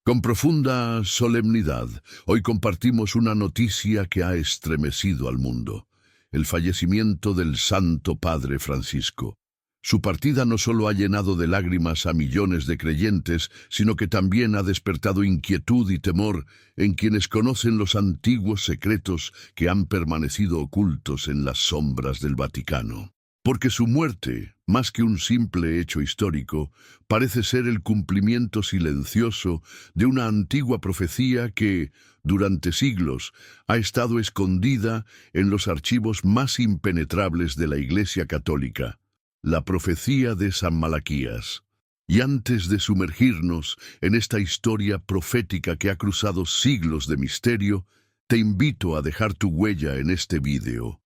Con profunda solemnidad, hoy compartimos una noticia que ha estremecido al mundo: el fallecimiento del Santo Padre Francisco. Su partida no solo ha llenado de lágrimas a millones de creyentes, sino que también ha despertado inquietud y temor en quienes conocen los antiguos secretos que han permanecido ocultos en las sombras del Vaticano. Porque su muerte, más que un simple hecho histórico, parece ser el cumplimiento silencioso de una antigua profecía que, durante siglos, ha estado escondida en los archivos más impenetrables de la Iglesia Católica: la profecía de San Malaquías. Y antes de sumergirnos en esta historia profética que ha cruzado siglos de misterio, te invito a dejar tu huella en este vídeo.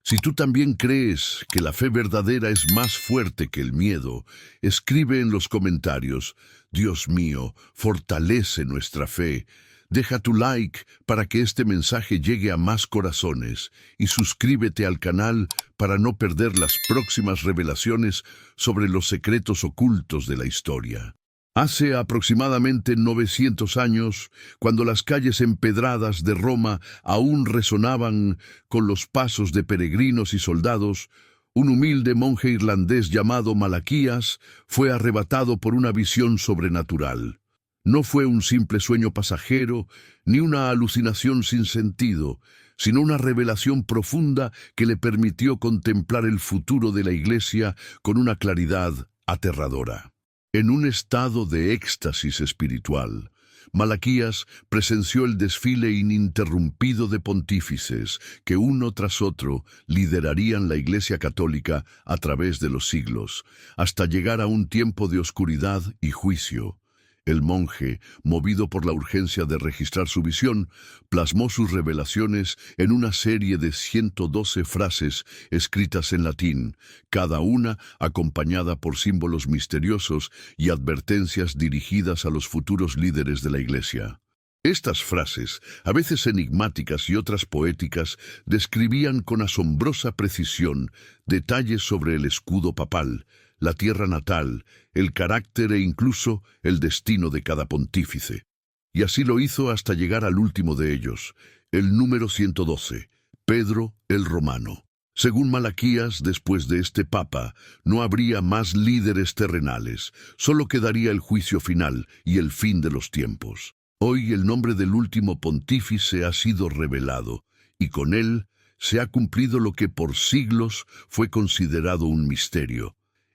Si tú también crees que la fe verdadera es más fuerte que el miedo, escribe en los comentarios: Dios mío, fortalece nuestra fe. Deja tu like para que este mensaje llegue a más corazones y suscríbete al canal para no perder las próximas revelaciones sobre los secretos ocultos de la historia. Hace aproximadamente 900 años, cuando las calles empedradas de Roma aún resonaban con los pasos de peregrinos y soldados, un humilde monje irlandés llamado Malaquías fue arrebatado por una visión sobrenatural. No fue un simple sueño pasajero, ni una alucinación sin sentido, sino una revelación profunda que le permitió contemplar el futuro de la Iglesia con una claridad aterradora. En un estado de éxtasis espiritual, Malaquías presenció el desfile ininterrumpido de pontífices que uno tras otro liderarían la Iglesia Católica a través de los siglos, hasta llegar a un tiempo de oscuridad y juicio. El monje, movido por la urgencia de registrar su visión, plasmó sus revelaciones en una serie de 112 frases escritas en latín, cada una acompañada por símbolos misteriosos y advertencias dirigidas a los futuros líderes de la Iglesia. Estas frases, a veces enigmáticas y otras poéticas, describían con asombrosa precisión detalles sobre el escudo papal, la tierra natal, el carácter e incluso el destino de cada pontífice. Y así lo hizo hasta llegar al último de ellos, el número 112, Pedro el Romano. Según Malaquías, después de este papa, no habría más líderes terrenales, solo quedaría el juicio final y el fin de los tiempos. Hoy el nombre del último pontífice ha sido revelado, y con él se ha cumplido lo que por siglos fue considerado un misterio.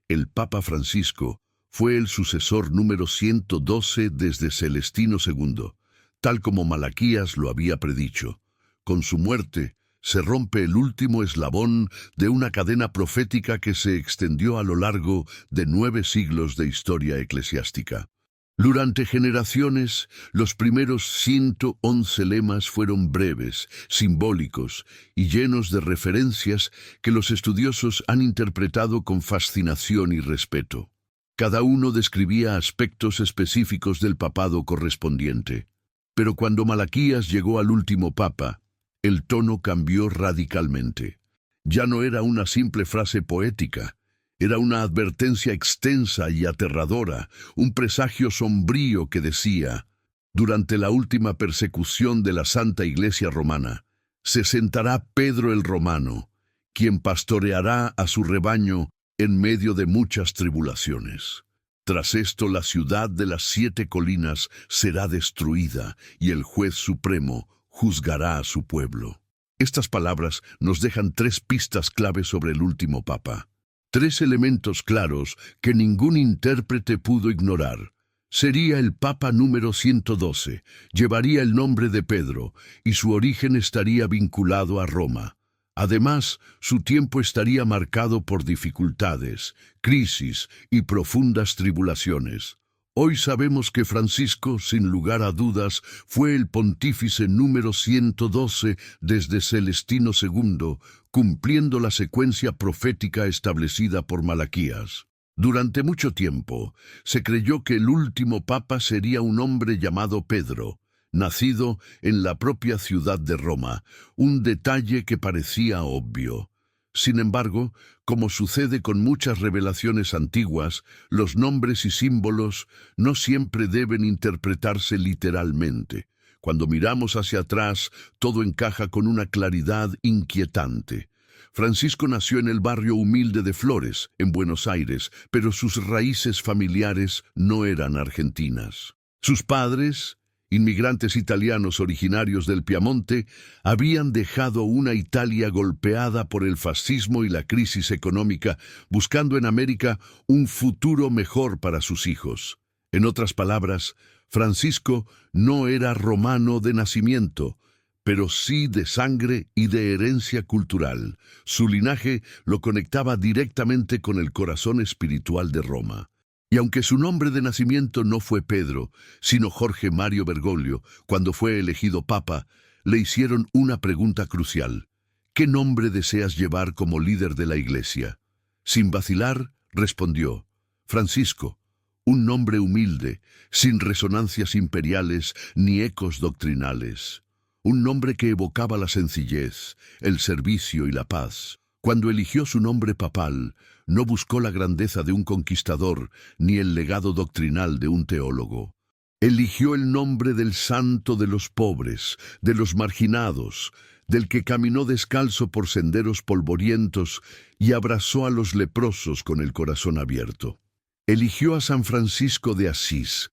El Papa Francisco fue el sucesor número 112 desde Celestino II, tal como Malaquías lo había predicho. Con su muerte, se rompe el último eslabón de una cadena profética que se extendió a lo largo de 9 siglos de historia eclesiástica. Durante generaciones, los primeros 111 lemas fueron breves, simbólicos y llenos de referencias que los estudiosos han interpretado con fascinación y respeto. Cada uno describía aspectos específicos del papado correspondiente. Pero cuando Malaquías llegó al último papa, el tono cambió radicalmente. Ya no era una simple frase poética. Era una advertencia extensa y aterradora, un presagio sombrío que decía: durante la última persecución de la Santa Iglesia Romana, se sentará Pedro el Romano, quien pastoreará a su rebaño en medio de muchas tribulaciones. Tras esto, la ciudad de las 7 colinas será destruida y el juez supremo juzgará a su pueblo. Estas palabras nos dejan 3 pistas clave sobre el último papa. 3 elementos claros que ningún intérprete pudo ignorar. Sería el Papa número 112, llevaría el nombre de Pedro, y su origen estaría vinculado a Roma. Además, su tiempo estaría marcado por dificultades, crisis y profundas tribulaciones. Hoy sabemos que Francisco, sin lugar a dudas, fue el pontífice número 112 desde Celestino II, cumpliendo la secuencia profética establecida por Malaquías. Durante mucho tiempo, se creyó que el último papa sería un hombre llamado Pedro, nacido en la propia ciudad de Roma, un detalle que parecía obvio. Sin embargo, como sucede con muchas revelaciones antiguas, los nombres y símbolos no siempre deben interpretarse literalmente. Cuando miramos hacia atrás, todo encaja con una claridad inquietante. Francisco nació en el barrio humilde de Flores, en Buenos Aires, pero sus raíces familiares no eran argentinas. Sus padres, inmigrantes italianos originarios del Piamonte, habían dejado una Italia golpeada por el fascismo y la crisis económica, buscando en América un futuro mejor para sus hijos. En otras palabras, Francisco no era romano de nacimiento, pero sí de sangre y de herencia cultural. Su linaje lo conectaba directamente con el corazón espiritual de Roma. Y aunque su nombre de nacimiento no fue Pedro, sino Jorge Mario Bergoglio, cuando fue elegido papa, le hicieron una pregunta crucial. ¿Qué nombre deseas llevar como líder de la Iglesia? Sin vacilar, respondió: Francisco, un nombre humilde, sin resonancias imperiales ni ecos doctrinales. Un nombre que evocaba la sencillez, el servicio y la paz. Cuando eligió su nombre papal, no buscó la grandeza de un conquistador ni el legado doctrinal de un teólogo. Eligió el nombre del santo de los pobres, de los marginados, del que caminó descalzo por senderos polvorientos y abrazó a los leprosos con el corazón abierto. Eligió a San Francisco de Asís,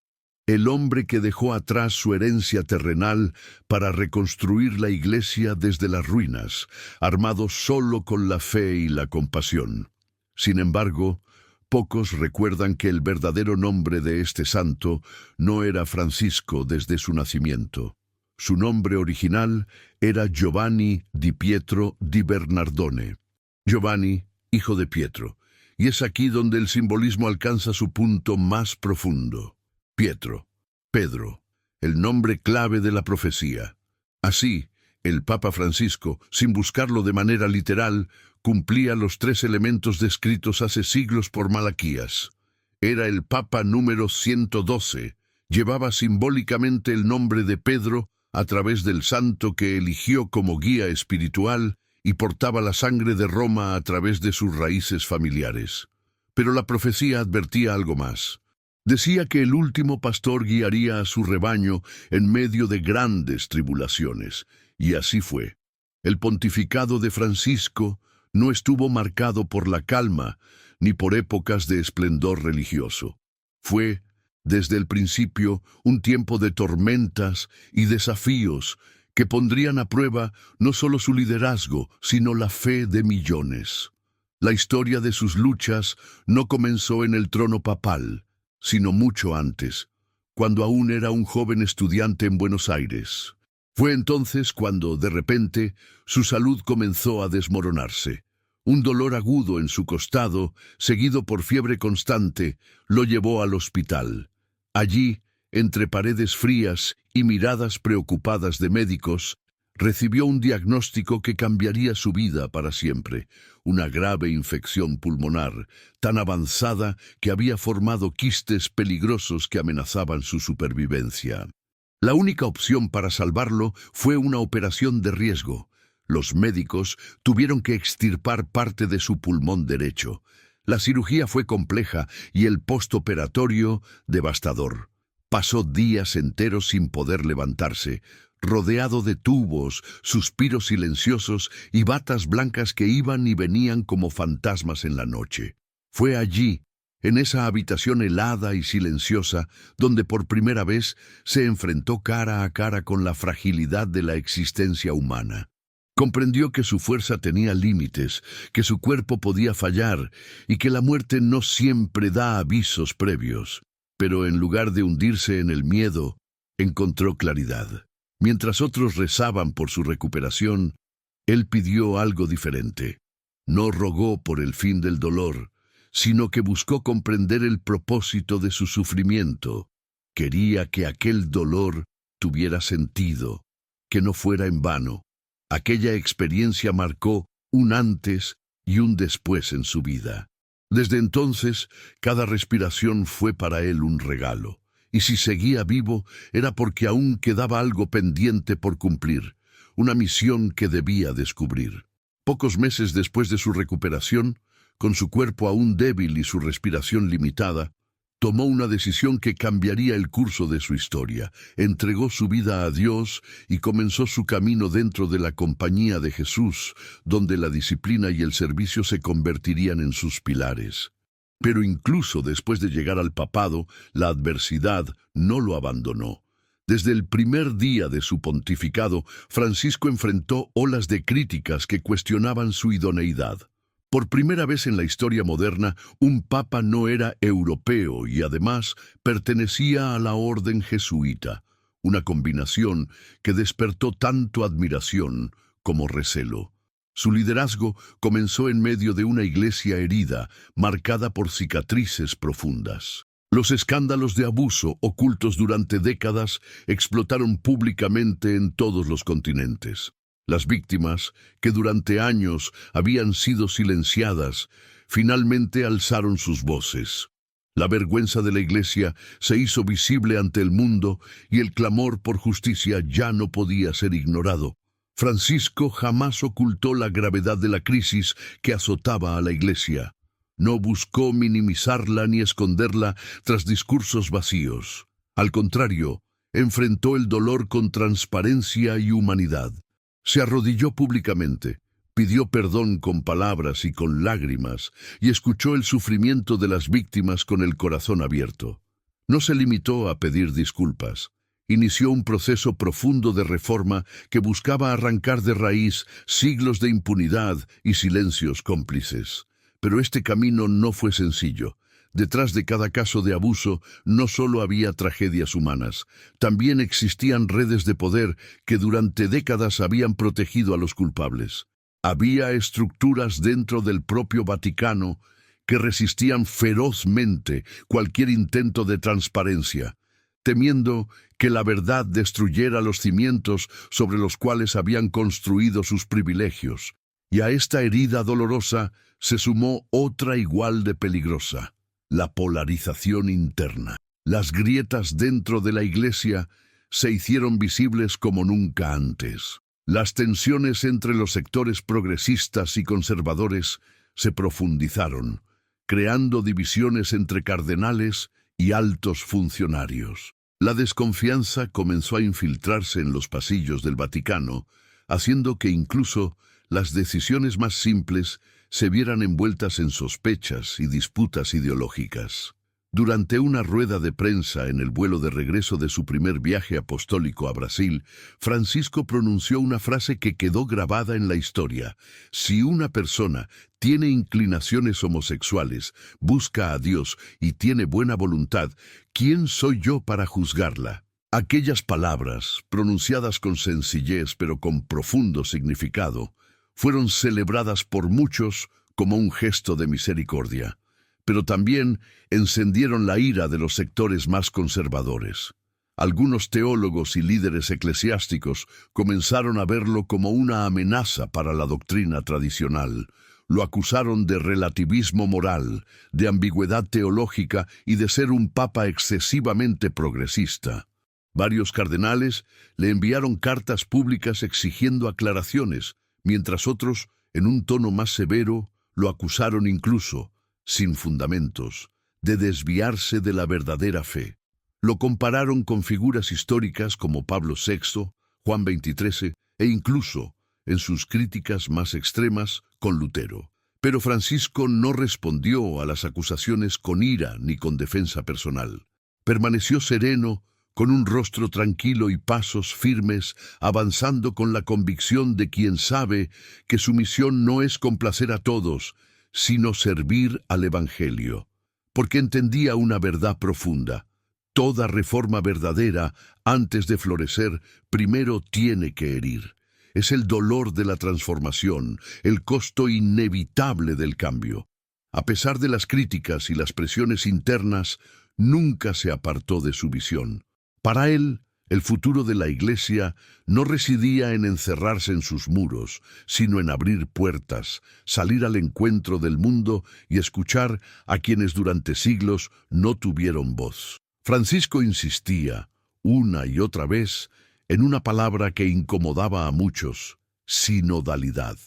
el hombre que dejó atrás su herencia terrenal para reconstruir la Iglesia desde las ruinas, armado solo con la fe y la compasión. Sin embargo, pocos recuerdan que el verdadero nombre de este santo no era Francisco desde su nacimiento. Su nombre original era Giovanni di Pietro di Bernardone. Giovanni, hijo de Pietro. Y es aquí donde el simbolismo alcanza su punto más profundo. Pietro, Pedro, el nombre clave de la profecía. Así, el Papa Francisco, sin buscarlo de manera literal, cumplía los 3 elementos descritos hace siglos por Malaquías. Era el Papa número 112. Llevaba simbólicamente el nombre de Pedro a través del santo que eligió como guía espiritual y portaba la sangre de Roma a través de sus raíces familiares. Pero la profecía advertía algo más. Decía que el último pastor guiaría a su rebaño en medio de grandes tribulaciones, y así fue. El pontificado de Francisco no estuvo marcado por la calma ni por épocas de esplendor religioso. Fue, desde el principio, un tiempo de tormentas y desafíos que pondrían a prueba no solo su liderazgo, sino la fe de millones. La historia de sus luchas no comenzó en el trono papal, sino mucho antes, cuando aún era un joven estudiante en Buenos Aires. Fue entonces cuando, de repente, su salud comenzó a desmoronarse. Un dolor agudo en su costado, seguido por fiebre constante, lo llevó al hospital. Allí, entre paredes frías y miradas preocupadas de médicos, recibió un diagnóstico que cambiaría su vida para siempre: una grave infección pulmonar, tan avanzada que había formado quistes peligrosos que amenazaban su supervivencia. La única opción para salvarlo fue una operación de riesgo. Los médicos tuvieron que extirpar parte de su pulmón derecho. La cirugía fue compleja y el postoperatorio devastador. Pasó días enteros sin poder levantarse, rodeado de tubos, suspiros silenciosos y batas blancas que iban y venían como fantasmas en la noche. Fue allí, en esa habitación helada y silenciosa, donde por primera vez se enfrentó cara a cara con la fragilidad de la existencia humana. Comprendió que su fuerza tenía límites, que su cuerpo podía fallar y que la muerte no siempre da avisos previos. Pero en lugar de hundirse en el miedo, encontró claridad. Mientras otros rezaban por su recuperación, él pidió algo diferente. No rogó por el fin del dolor, sino que buscó comprender el propósito de su sufrimiento. Quería que aquel dolor tuviera sentido, que no fuera en vano. Aquella experiencia marcó un antes y un después en su vida. Desde entonces, cada respiración fue para él un regalo. Y si seguía vivo, era porque aún quedaba algo pendiente por cumplir, una misión que debía descubrir. Pocos meses después de su recuperación, con su cuerpo aún débil y su respiración limitada, tomó una decisión que cambiaría el curso de su historia. Entregó su vida a Dios y comenzó su camino dentro de la compañía de Jesús, donde la disciplina y el servicio se convertirían en sus pilares. Pero incluso después de llegar al papado, la adversidad no lo abandonó. Desde el primer día de su pontificado, Francisco enfrentó olas de críticas que cuestionaban su idoneidad. Por primera vez en la historia moderna, un papa no era europeo y además pertenecía a la orden jesuita, una combinación que despertó tanto admiración como recelo. Su liderazgo comenzó en medio de una iglesia herida, marcada por cicatrices profundas. Los escándalos de abuso ocultos durante décadas explotaron públicamente en todos los continentes. Las víctimas, que durante años habían sido silenciadas, finalmente alzaron sus voces. La vergüenza de la Iglesia se hizo visible ante el mundo y el clamor por justicia ya no podía ser ignorado. Francisco jamás ocultó la gravedad de la crisis que azotaba a la Iglesia. No buscó minimizarla ni esconderla tras discursos vacíos. Al contrario, enfrentó el dolor con transparencia y humanidad. Se arrodilló públicamente, pidió perdón con palabras y con lágrimas, y escuchó el sufrimiento de las víctimas con el corazón abierto. No se limitó a pedir disculpas. Inició un proceso profundo de reforma que buscaba arrancar de raíz siglos de impunidad y silencios cómplices. Pero este camino no fue sencillo. Detrás de cada caso de abuso no solo había tragedias humanas, también existían redes de poder que durante décadas habían protegido a los culpables. Había estructuras dentro del propio Vaticano que resistían ferozmente cualquier intento de transparencia, temiendo que la verdad destruyera los cimientos sobre los cuales habían construido sus privilegios. Y a esta herida dolorosa se sumó otra igual de peligrosa: la polarización interna. Las grietas dentro de la Iglesia se hicieron visibles como nunca antes. Las tensiones entre los sectores progresistas y conservadores se profundizaron, creando divisiones entre cardenales y altos funcionarios. La desconfianza comenzó a infiltrarse en los pasillos del Vaticano, haciendo que incluso las decisiones más simples se vieran envueltas en sospechas y disputas ideológicas. Durante una rueda de prensa en el vuelo de regreso de su primer viaje apostólico a Brasil, Francisco pronunció una frase que quedó grabada en la historia: si una persona tiene inclinaciones homosexuales, busca a Dios y tiene buena voluntad, ¿quién soy yo para juzgarla? Aquellas palabras, pronunciadas con sencillez pero con profundo significado, fueron celebradas por muchos como un gesto de misericordia, pero también encendieron la ira de los sectores más conservadores. Algunos teólogos y líderes eclesiásticos comenzaron a verlo como una amenaza para la doctrina tradicional. Lo acusaron de relativismo moral, de ambigüedad teológica y de ser un papa excesivamente progresista. Varios cardenales le enviaron cartas públicas exigiendo aclaraciones, mientras otros, en un tono más severo, lo acusaron incluso, sin fundamentos, de desviarse de la verdadera fe. Lo compararon con figuras históricas como Pablo VI, Juan XXIII e incluso, en sus críticas más extremas, con Lutero. Pero Francisco no respondió a las acusaciones con ira ni con defensa personal. Permaneció sereno, con un rostro tranquilo y pasos firmes, avanzando con la convicción de quien sabe que su misión no es complacer a todos, sino servir al Evangelio. Porque entendía una verdad profunda: toda reforma verdadera, antes de florecer, primero tiene que herir. Es el dolor de la transformación, el costo inevitable del cambio. A pesar de las críticas y las presiones internas, nunca se apartó de su visión. Para él, el futuro de la Iglesia no residía en encerrarse en sus muros, sino en abrir puertas, salir al encuentro del mundo y escuchar a quienes durante siglos no tuvieron voz. Francisco insistía, una y otra vez, en una palabra que incomodaba a muchos: sinodalidad.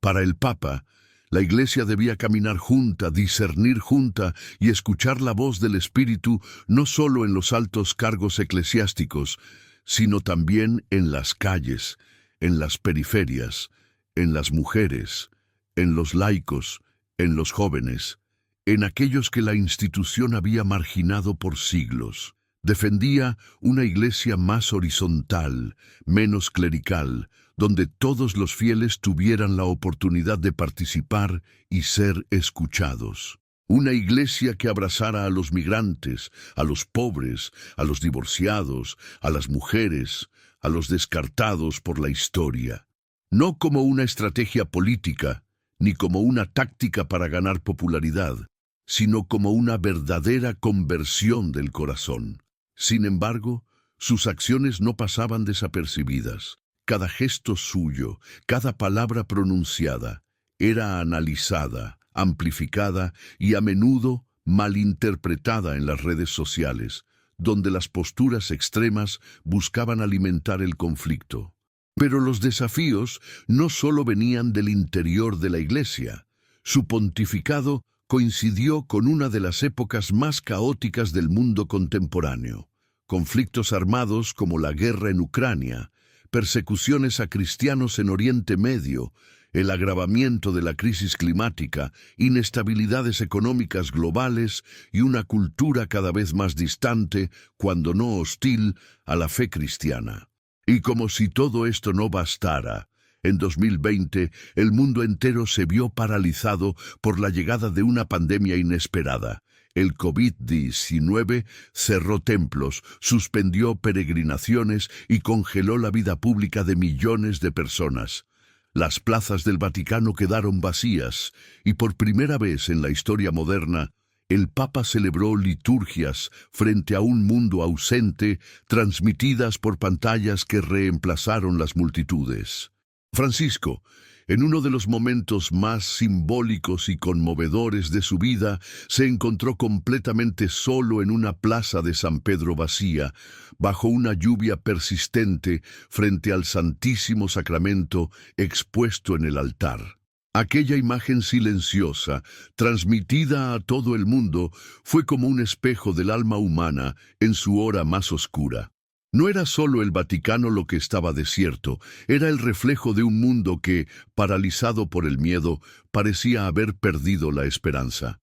Para el Papa, la Iglesia debía caminar junta, discernir junta y escuchar la voz del Espíritu no solo en los altos cargos eclesiásticos, sino también en las calles, en las periferias, en las mujeres, en los laicos, en los jóvenes, en aquellos que la institución había marginado por siglos. Defendía una iglesia más horizontal, menos clerical, donde todos los fieles tuvieran la oportunidad de participar y ser escuchados. Una iglesia que abrazara a los migrantes, a los pobres, a los divorciados, a las mujeres, a los descartados por la historia. No como una estrategia política, ni como una táctica para ganar popularidad, sino como una verdadera conversión del corazón. Sin embargo, sus acciones no pasaban desapercibidas. Cada gesto suyo, cada palabra pronunciada, era analizada, amplificada y a menudo malinterpretada en las redes sociales, donde las posturas extremas buscaban alimentar el conflicto. Pero los desafíos no solo venían del interior de la Iglesia. Su pontificado coincidió con una de las épocas más caóticas del mundo contemporáneo. Conflictos armados como la guerra en Ucrania, persecuciones a cristianos en Oriente Medio, el agravamiento de la crisis climática, inestabilidades económicas globales y una cultura cada vez más distante, cuando no hostil, a la fe cristiana. Y como si todo esto no bastara, en 2020 el mundo entero se vio paralizado por la llegada de una pandemia inesperada. El COVID-19 cerró templos, suspendió peregrinaciones y congeló la vida pública de millones de personas. Las plazas del Vaticano quedaron vacías y por primera vez en la historia moderna, el Papa celebró liturgias frente a un mundo ausente, transmitidas por pantallas que reemplazaron las multitudes. Francisco, en uno de los momentos más simbólicos y conmovedores de su vida, se encontró completamente solo en una plaza de San Pedro vacía, bajo una lluvia persistente, frente al Santísimo Sacramento expuesto en el altar. Aquella imagen silenciosa, transmitida a todo el mundo, fue como un espejo del alma humana en su hora más oscura. No era solo el Vaticano lo que estaba desierto, era el reflejo de un mundo que, paralizado por el miedo, parecía haber perdido la esperanza.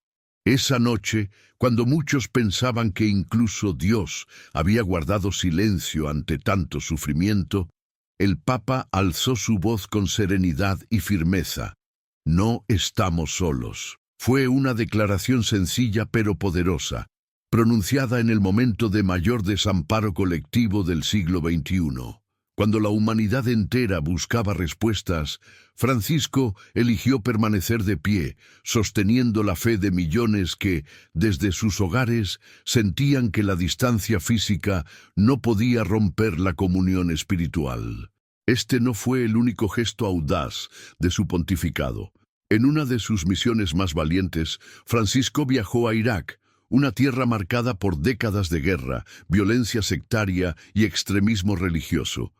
Esa noche, cuando muchos pensaban que incluso Dios había guardado silencio ante tanto sufrimiento, el Papa alzó su voz con serenidad y firmeza. No estamos solos. Fue una declaración sencilla pero poderosa, pronunciada en el momento de mayor desamparo colectivo del siglo XXI. Cuando la humanidad entera buscaba respuestas, Francisco eligió permanecer de pie, sosteniendo la fe de millones que, desde sus hogares, sentían que la distancia física no podía romper la comunión espiritual. Este no fue el único gesto audaz de su pontificado. En una de sus misiones más valientes, Francisco viajó a Irak, una tierra marcada por décadas de guerra, violencia sectaria y extremismo religioso.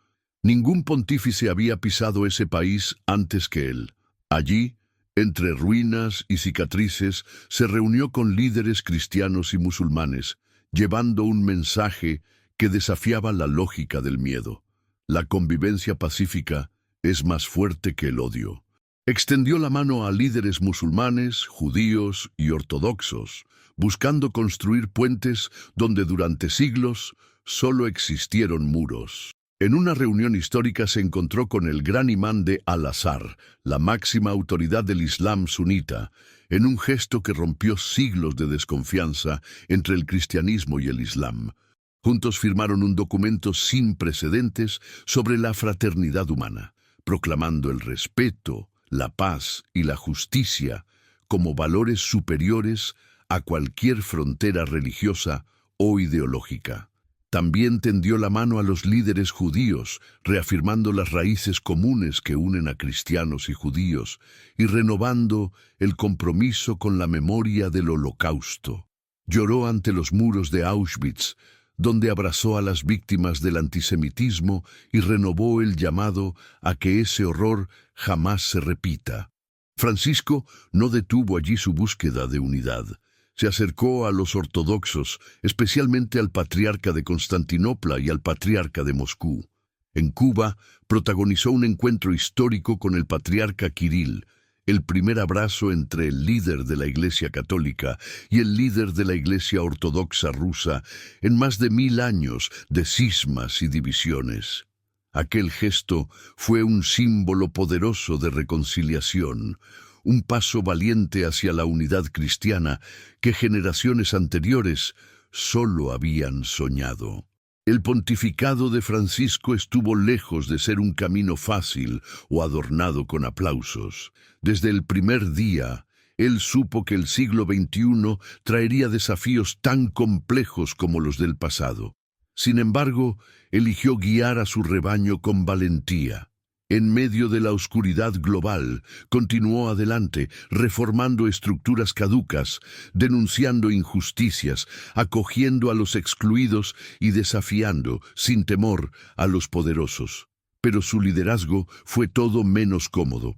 Ningún pontífice había pisado ese país antes que él. Allí, entre ruinas y cicatrices, se reunió con líderes cristianos y musulmanes, llevando un mensaje que desafiaba la lógica del miedo. La convivencia pacífica es más fuerte que el odio. Extendió la mano a líderes musulmanes, judíos y ortodoxos, buscando construir puentes donde durante siglos solo existieron muros. En una reunión histórica se encontró con el gran imán de Al-Azhar, la máxima autoridad del Islam sunita, en un gesto que rompió siglos de desconfianza entre el cristianismo y el Islam. Juntos firmaron un documento sin precedentes sobre la fraternidad humana, proclamando el respeto, la paz y la justicia como valores superiores a cualquier frontera religiosa o ideológica. También tendió la mano a los líderes judíos, reafirmando las raíces comunes que unen a cristianos y judíos y renovando el compromiso con la memoria del Holocausto. Lloró ante los muros de Auschwitz, donde abrazó a las víctimas del antisemitismo y renovó el llamado a que ese horror jamás se repita. Francisco no detuvo allí su búsqueda de unidad. Se acercó a los ortodoxos, especialmente al patriarca de Constantinopla y al patriarca de Moscú. En Cuba, protagonizó un encuentro histórico con el patriarca Kirill, el primer abrazo entre el líder de la Iglesia Católica y el líder de la Iglesia Ortodoxa rusa en más de 1000 años de cismas y divisiones. Aquel gesto fue un símbolo poderoso de reconciliación, un paso valiente hacia la unidad cristiana que generaciones anteriores solo habían soñado. El pontificado de Francisco estuvo lejos de ser un camino fácil o adornado con aplausos. Desde el primer día, él supo que el siglo XXI traería desafíos tan complejos como los del pasado. Sin embargo, eligió guiar a su rebaño con valentía. En medio de la oscuridad global, continuó adelante, reformando estructuras caducas, denunciando injusticias, acogiendo a los excluidos y desafiando, sin temor, a los poderosos. Pero su liderazgo fue todo menos cómodo.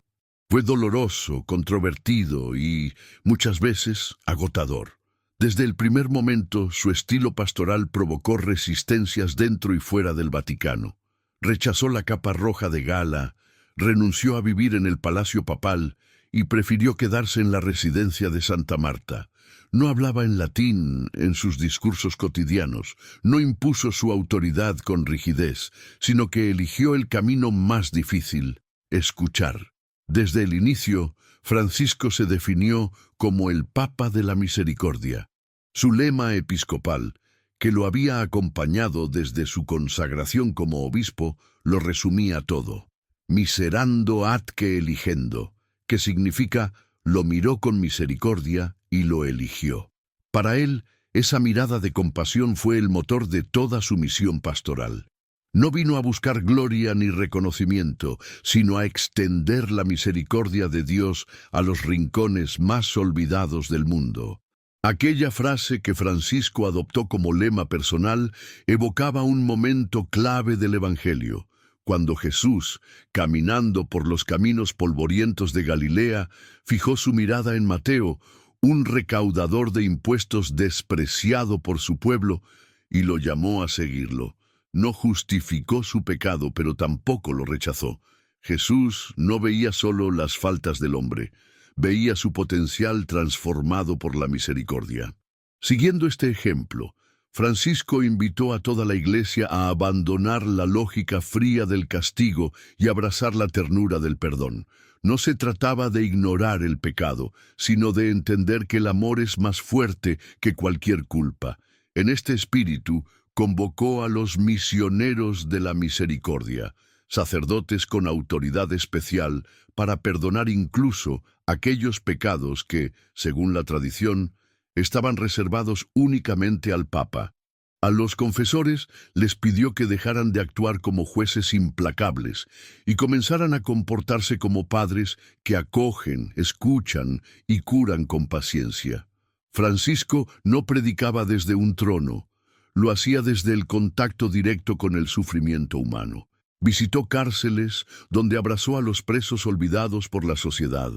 Fue doloroso, controvertido y, muchas veces, agotador. Desde el primer momento, su estilo pastoral provocó resistencias dentro y fuera del Vaticano. Rechazó la capa roja de gala, renunció a vivir en el Palacio Papal y prefirió quedarse en la residencia de Santa Marta. No hablaba en latín en sus discursos cotidianos, no impuso su autoridad con rigidez, sino que eligió el camino más difícil: escuchar. Desde el inicio, Francisco se definió como el Papa de la Misericordia. Su lema episcopal, que lo había acompañado desde su consagración como obispo, lo resumía todo: miserando atque eligendo, que significa lo miró con misericordia y lo eligió. Para él, esa mirada de compasión fue el motor de toda su misión pastoral. No vino a buscar gloria ni reconocimiento, sino a extender la misericordia de Dios a los rincones más olvidados del mundo. Aquella frase que Francisco adoptó como lema personal evocaba un momento clave del Evangelio, cuando Jesús, caminando por los caminos polvorientos de Galilea, fijó su mirada en Mateo, un recaudador de impuestos despreciado por su pueblo, y lo llamó a seguirlo. No justificó su pecado, pero tampoco lo rechazó. Jesús no veía solo las faltas del hombre, veía su potencial transformado por la misericordia. Siguiendo este ejemplo, Francisco invitó a toda la Iglesia a abandonar la lógica fría del castigo y abrazar la ternura del perdón. No se trataba de ignorar el pecado, sino de entender que el amor es más fuerte que cualquier culpa. En este espíritu, convocó a los misioneros de la misericordia, sacerdotes con autoridad especial, para perdonar incluso aquellos pecados que, según la tradición, estaban reservados únicamente al Papa. A los confesores les pidió que dejaran de actuar como jueces implacables y comenzaran a comportarse como padres que acogen, escuchan y curan con paciencia. Francisco no predicaba desde un trono, lo hacía desde el contacto directo con el sufrimiento humano. Visitó cárceles donde abrazó a los presos olvidados por la sociedad.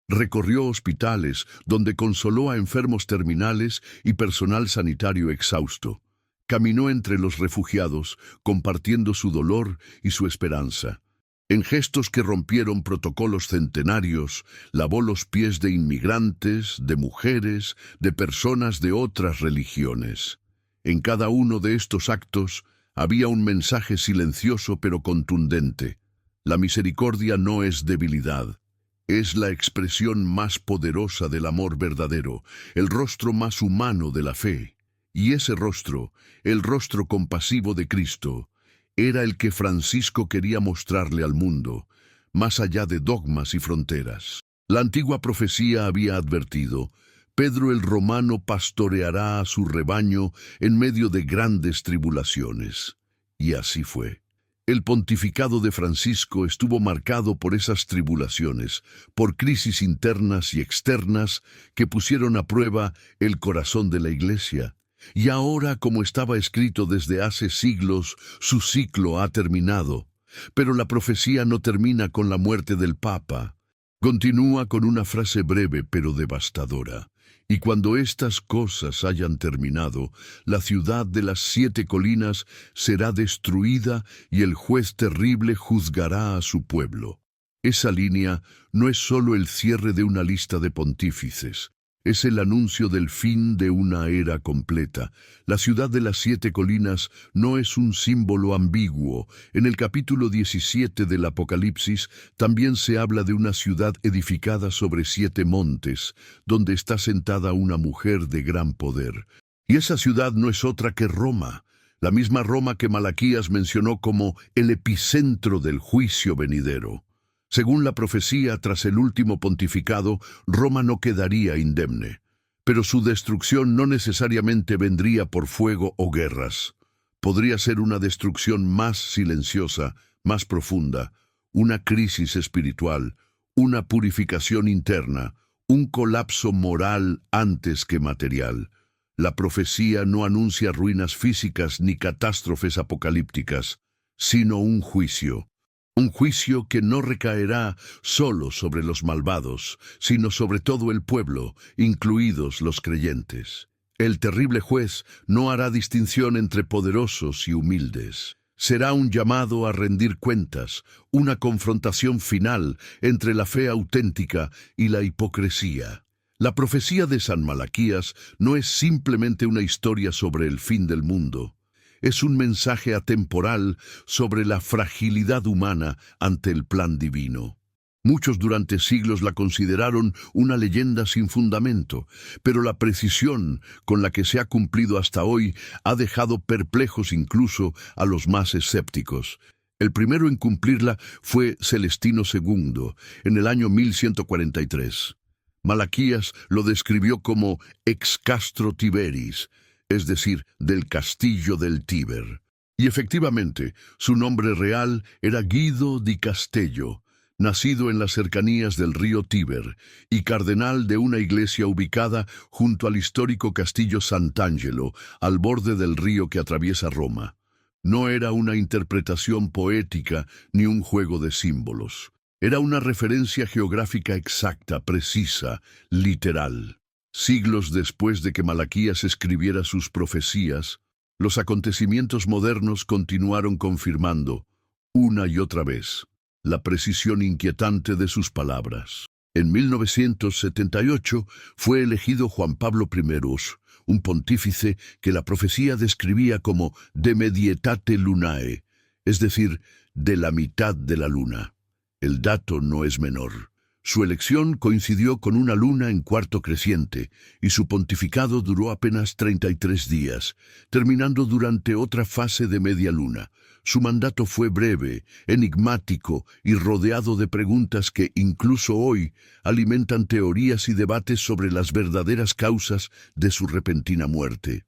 Recorrió hospitales donde consoló a enfermos terminales y personal sanitario exhausto. Caminó entre los refugiados, compartiendo su dolor y su esperanza. En gestos que rompieron protocolos centenarios, lavó los pies de inmigrantes, de mujeres, de personas de otras religiones. En cada uno de estos actos había un mensaje silencioso pero contundente. La misericordia no es debilidad. Es la expresión más poderosa del amor verdadero, el rostro más humano de la fe. Y ese rostro, el rostro compasivo de Cristo, era el que Francisco quería mostrarle al mundo, más allá de dogmas y fronteras. La antigua profecía había advertido: Pedro el Romano pastoreará a su rebaño en medio de grandes tribulaciones. Y así fue. El pontificado de Francisco estuvo marcado por esas tribulaciones, por crisis internas y externas que pusieron a prueba el corazón de la Iglesia. Y ahora, como estaba escrito desde hace siglos, su ciclo ha terminado. Pero la profecía no termina con la muerte del Papa. Continúa con una frase breve pero devastadora. Y cuando estas cosas hayan terminado, la ciudad de las 7 colinas será destruida y el juez terrible juzgará a su pueblo. Esa línea no es solo el cierre de una lista de pontífices. Es el anuncio del fin de una era completa. La ciudad de las 7 colinas no es un símbolo ambiguo. En el capítulo 17 del Apocalipsis también se habla de una ciudad edificada sobre 7 montes, donde está sentada una mujer de gran poder. Y esa ciudad no es otra que Roma, la misma Roma que Malaquías mencionó como el epicentro del juicio venidero. Según la profecía, tras el último pontificado, Roma no quedaría indemne. Pero su destrucción no necesariamente vendría por fuego o guerras. Podría ser una destrucción más silenciosa, más profunda, una crisis espiritual, una purificación interna, un colapso moral antes que material. La profecía no anuncia ruinas físicas ni catástrofes apocalípticas, sino un juicio. Un juicio que no recaerá solo sobre los malvados, sino sobre todo el pueblo, incluidos los creyentes. El terrible juez no hará distinción entre poderosos y humildes. Será un llamado a rendir cuentas, una confrontación final entre la fe auténtica y la hipocresía. La profecía de San Malaquías no es simplemente una historia sobre el fin del mundo. Es un mensaje atemporal sobre la fragilidad humana ante el plan divino. Muchos durante siglos la consideraron una leyenda sin fundamento, pero la precisión con la que se ha cumplido hasta hoy ha dejado perplejos incluso a los más escépticos. El primero en cumplirla fue Celestino II, en el año 1143. Malaquías lo describió como ex castro Tiberis, es decir, del castillo del Tíber. Y efectivamente, su nombre real era Guido di Castello, nacido en las cercanías del río Tíber y cardenal de una iglesia ubicada junto al histórico castillo Sant'Angelo, al borde del río que atraviesa Roma. No era una interpretación poética ni un juego de símbolos. Era una referencia geográfica exacta, precisa, literal. Siglos después de que Malaquías escribiera sus profecías, los acontecimientos modernos continuaron confirmando, una y otra vez, la precisión inquietante de sus palabras. En 1978 fue elegido Juan Pablo I, un pontífice que la profecía describía como de medietate lunae, es decir, de la mitad de la luna. El dato no es menor. Su elección coincidió con una luna en cuarto creciente, y su pontificado duró apenas 33 días, terminando durante otra fase de media luna. Su mandato fue breve, enigmático y rodeado de preguntas que, incluso hoy, alimentan teorías y debates sobre las verdaderas causas de su repentina muerte.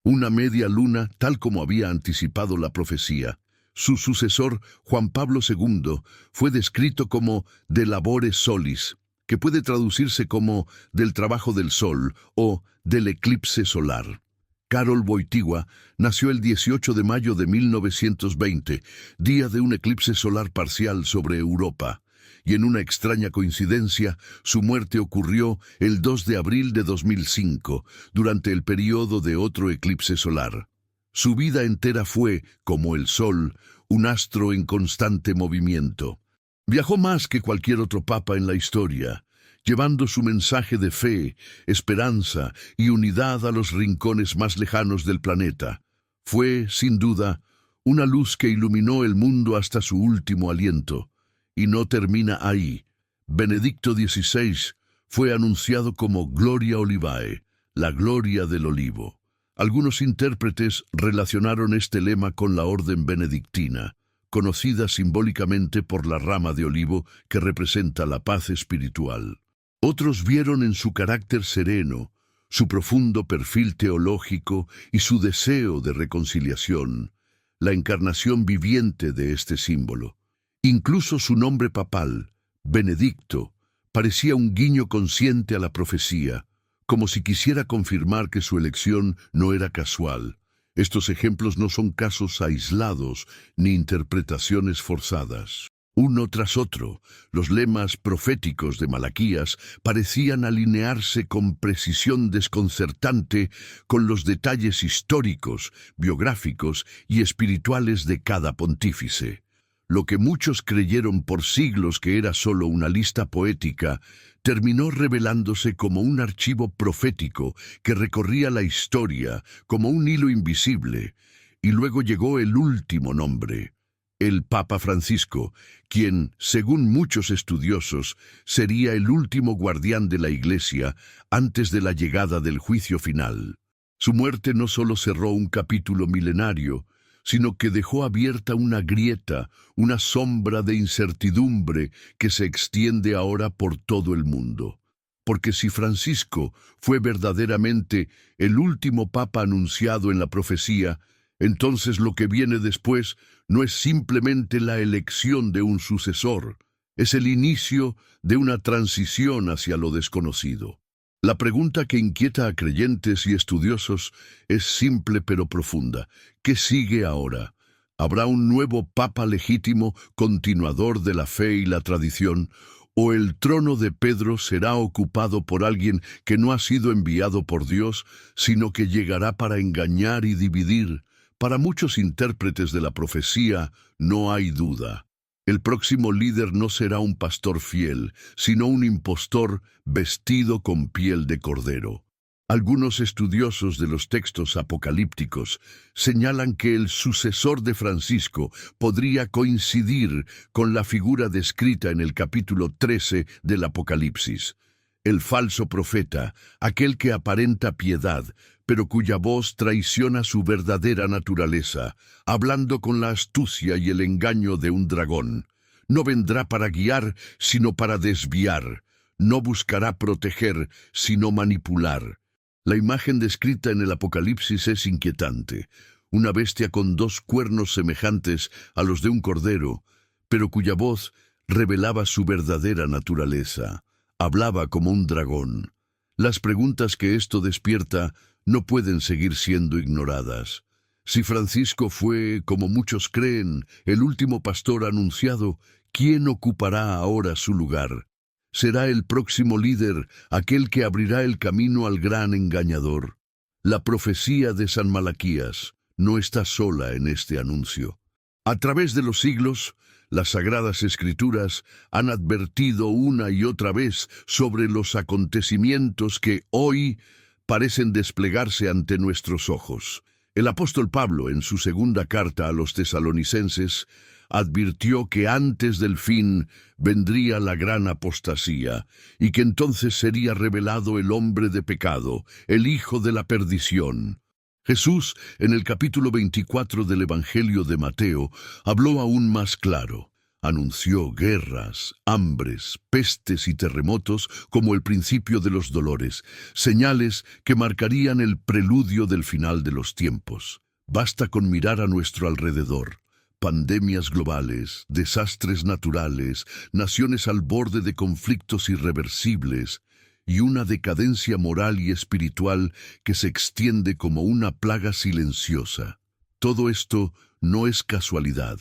Una media luna, tal como había anticipado la profecía. Su sucesor, Juan Pablo II, fue descrito como de labore solis, que puede traducirse como del trabajo del sol o del eclipse solar. Karol Wojtyła nació el 18 de mayo de 1920, día de un eclipse solar parcial sobre Europa, y en una extraña coincidencia, su muerte ocurrió el 2 de abril de 2005, durante el periodo de otro eclipse solar. Su vida entera fue, como el Sol, un astro en constante movimiento. Viajó más que cualquier otro papa en la historia, llevando su mensaje de fe, esperanza y unidad a los rincones más lejanos del planeta. Fue, sin duda, una luz que iluminó el mundo hasta su último aliento. Y no termina ahí. Benedicto XVI fue anunciado como Gloria Olivae, la gloria del olivo. Algunos intérpretes relacionaron este lema con la orden benedictina, conocida simbólicamente por la rama de olivo que representa la paz espiritual. Otros vieron en su carácter sereno, su profundo perfil teológico y su deseo de reconciliación, la encarnación viviente de este símbolo. Incluso su nombre papal, Benedicto, parecía un guiño consciente a la profecía, como si quisiera confirmar que su elección no era casual. Estos ejemplos no son casos aislados ni interpretaciones forzadas. Uno tras otro, los lemas proféticos de Malaquías parecían alinearse con precisión desconcertante con los detalles históricos, biográficos y espirituales de cada pontífice. Lo que muchos creyeron por siglos que era solo una lista poética, terminó revelándose como un archivo profético que recorría la historia como un hilo invisible, y luego llegó el último nombre, el Papa Francisco, quien, según muchos estudiosos, sería el último guardián de la Iglesia antes de la llegada del juicio final. Su muerte no solo cerró un capítulo milenario, sino que dejó abierta una grieta, una sombra de incertidumbre que se extiende ahora por todo el mundo. Porque si Francisco fue verdaderamente el último papa anunciado en la profecía, entonces lo que viene después no es simplemente la elección de un sucesor, es el inicio de una transición hacia lo desconocido. La pregunta que inquieta a creyentes y estudiosos es simple pero profunda. ¿Qué sigue ahora? ¿Habrá un nuevo papa legítimo, continuador de la fe y la tradición? ¿O el trono de Pedro será ocupado por alguien que no ha sido enviado por Dios, sino que llegará para engañar y dividir? Para muchos intérpretes de la profecía no hay duda. El próximo líder no será un pastor fiel, sino un impostor vestido con piel de cordero. Algunos estudiosos de los textos apocalípticos señalan que el sucesor de Francisco podría coincidir con la figura descrita en el capítulo 13 del Apocalipsis. El falso profeta, aquel que aparenta piedad, pero cuya voz traiciona su verdadera naturaleza, hablando con la astucia y el engaño de un dragón. No vendrá para guiar, sino para desviar. No buscará proteger, sino manipular. La imagen descrita en el Apocalipsis es inquietante. Una bestia con 2 cuernos semejantes a los de un cordero, pero cuya voz revelaba su verdadera naturaleza. Hablaba como un dragón. Las preguntas que esto despierta no pueden seguir siendo ignoradas. Si Francisco fue, como muchos creen, el último pastor anunciado, ¿quién ocupará ahora su lugar? ¿Será el próximo líder aquel que abrirá el camino al gran engañador? La profecía de San Malaquías no está sola en este anuncio. A través de los siglos, las Sagradas Escrituras han advertido una y otra vez sobre los acontecimientos que hoy parecen desplegarse ante nuestros ojos. El apóstol Pablo, en su segunda carta a los tesalonicenses, advirtió que antes del fin vendría la gran apostasía, y que entonces sería revelado el hombre de pecado, el hijo de la perdición. Jesús, en el capítulo 24 del Evangelio de Mateo, habló aún más claro. Anunció guerras, hambres, pestes y terremotos como el principio de los dolores, señales que marcarían el preludio del final de los tiempos. Basta con mirar a nuestro alrededor. Pandemias globales, desastres naturales, naciones al borde de conflictos irreversibles y una decadencia moral y espiritual que se extiende como una plaga silenciosa. Todo esto no es casualidad.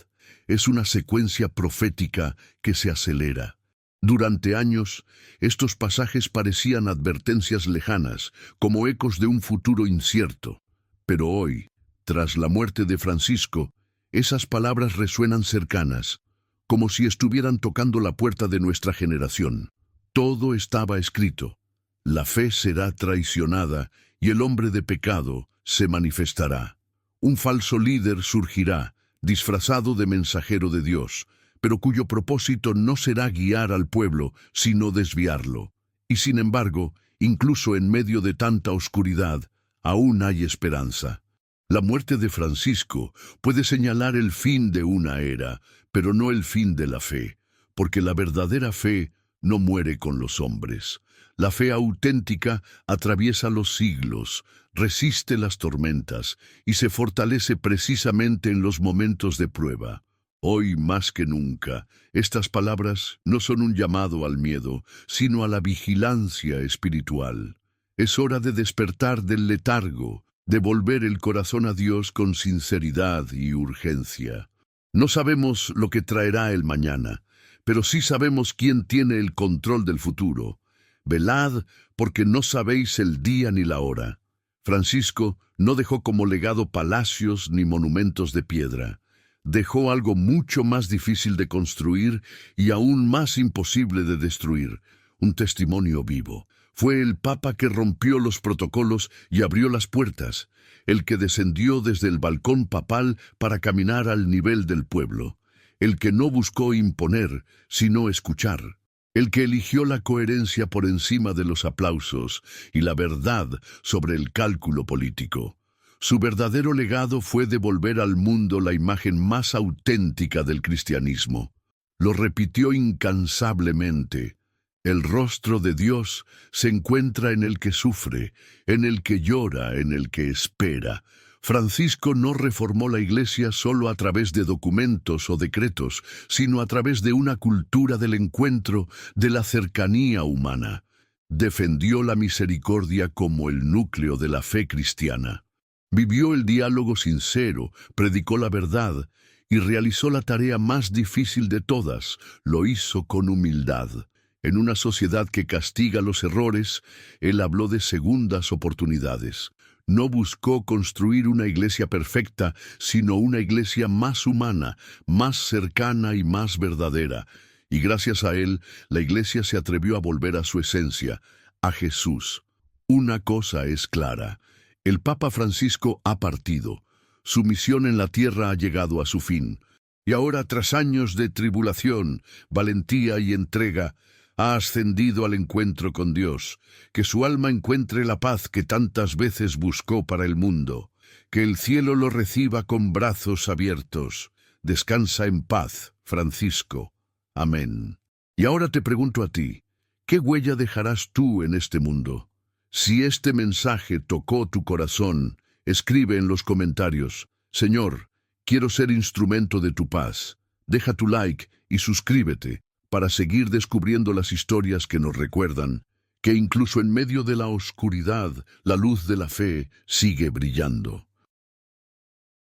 Es una secuencia profética que se acelera. Durante años, estos pasajes parecían advertencias lejanas, como ecos de un futuro incierto. Pero hoy, tras la muerte de Francisco, esas palabras resuenan cercanas, como si estuvieran tocando la puerta de nuestra generación. Todo estaba escrito. La fe será traicionada y el hombre de pecado se manifestará. Un falso líder surgirá, disfrazado de mensajero de Dios, pero cuyo propósito no será guiar al pueblo, sino desviarlo. Y sin embargo, incluso en medio de tanta oscuridad, aún hay esperanza. La muerte de Francisco puede señalar el fin de una era, pero no el fin de la fe, porque la verdadera fe no muere con los hombres. La fe auténtica atraviesa los siglos, resiste las tormentas y se fortalece precisamente en los momentos de prueba. Hoy más que nunca, estas palabras no son un llamado al miedo, sino a la vigilancia espiritual. Es hora de despertar del letargo, de volver el corazón a Dios con sinceridad y urgencia. No sabemos lo que traerá el mañana, pero sí sabemos quién tiene el control del futuro. Velad, porque no sabéis el día ni la hora. Francisco no dejó como legado palacios ni monumentos de piedra. Dejó algo mucho más difícil de construir y aún más imposible de destruir, un testimonio vivo. Fue el Papa que rompió los protocolos y abrió las puertas, el que descendió desde el balcón papal para caminar al nivel del pueblo, el que no buscó imponer, sino escuchar, el que eligió la coherencia por encima de los aplausos y la verdad sobre el cálculo político. Su verdadero legado fue devolver al mundo la imagen más auténtica del cristianismo. Lo repitió incansablemente. El rostro de Dios se encuentra en el que sufre, en el que llora, en el que espera. Francisco no reformó la Iglesia solo a través de documentos o decretos, sino a través de una cultura del encuentro, de la cercanía humana. Defendió la misericordia como el núcleo de la fe cristiana. Vivió el diálogo sincero, predicó la verdad y realizó la tarea más difícil de todas. Lo hizo con humildad. En una sociedad que castiga los errores, él habló de segundas oportunidades. No buscó construir una iglesia perfecta, sino una iglesia más humana, más cercana y más verdadera. Y gracias a él, la iglesia se atrevió a volver a su esencia, a Jesús. Una cosa es clara: el Papa Francisco ha partido. Su misión en la tierra ha llegado a su fin. Y ahora, tras años de tribulación, valentía y entrega, ha ascendido al encuentro con Dios. Que su alma encuentre la paz que tantas veces buscó para el mundo. Que el cielo lo reciba con brazos abiertos. Descansa en paz, Francisco. Amén. Y ahora te pregunto a ti, ¿qué huella dejarás tú en este mundo? Si este mensaje tocó tu corazón, escribe en los comentarios: Señor, quiero ser instrumento de tu paz. Deja tu like y suscríbete para seguir descubriendo las historias que nos recuerdan que incluso en medio de la oscuridad, la luz de la fe sigue brillando.